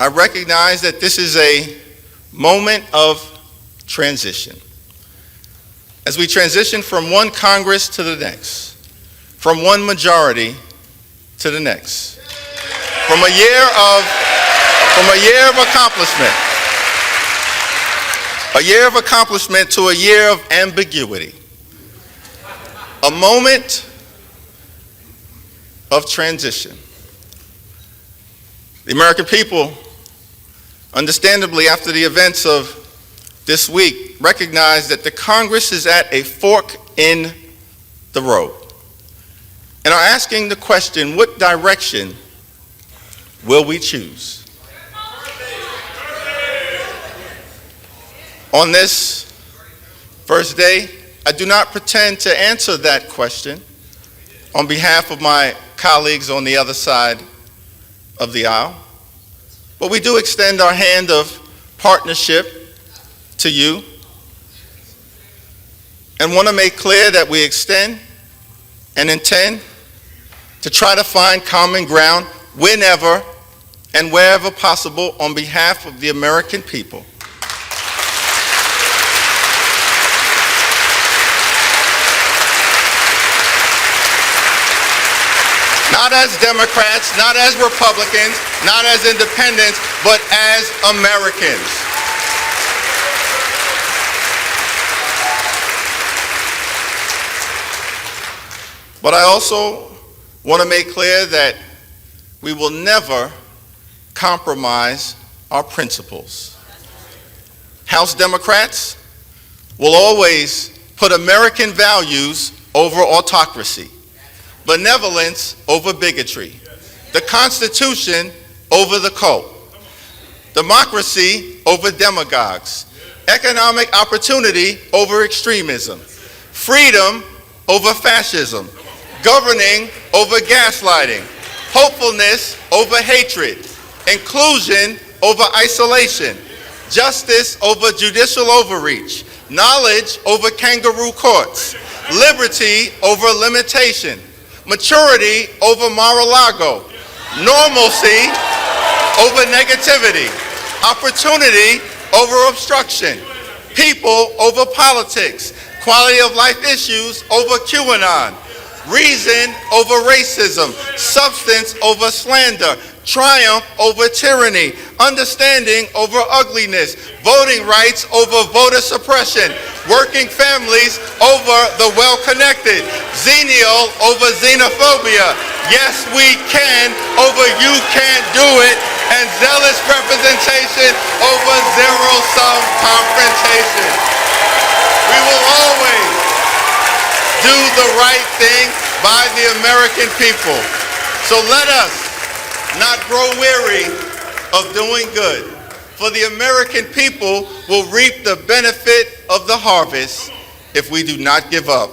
I recognize that this is a moment of transition. As we transition from one Congress to the next, from one majority to the next, from a year of accomplishment to a year of ambiguity, a moment of transition. The American people, understandably, after the events of this week, recognize that the Congress is at a fork in the road and are asking the question, what direction will we choose? On this first day, I do not pretend to answer that question on behalf of my colleagues on the other side of the aisle, but we do extend our hand of partnership to you and want to make clear that we extend and intend to try to find common ground whenever and wherever possible on behalf of the American people. Not as Democrats, not as Republicans, not as independents, but as Americans. But I also want to make clear that we will never compromise our principles. House Democrats will always put American values over autocracy, benevolence over bigotry, the Constitution over the cult, democracy over demagogues, economic opportunity over extremism, freedom over fascism, governing over gaslighting, hopefulness over hatred, inclusion over isolation, justice over judicial overreach, knowledge over kangaroo courts, liberty over limitation, maturity over Mar-a-Lago, normalcy over negativity, opportunity over obstruction, people over politics, quality of life issues over QAnon, reason over racism, substance over slander, triumph over tyranny, understanding over ugliness, voting rights over voter suppression, working families over the well-connected, xenial over xenophobia, yes we can over you can't do it, and zealous representation over zero-sum confrontation. We will always do the right thing by the American people. So let us not grow weary of doing good, for the American people will reap the benefit of the harvest if we do not give up.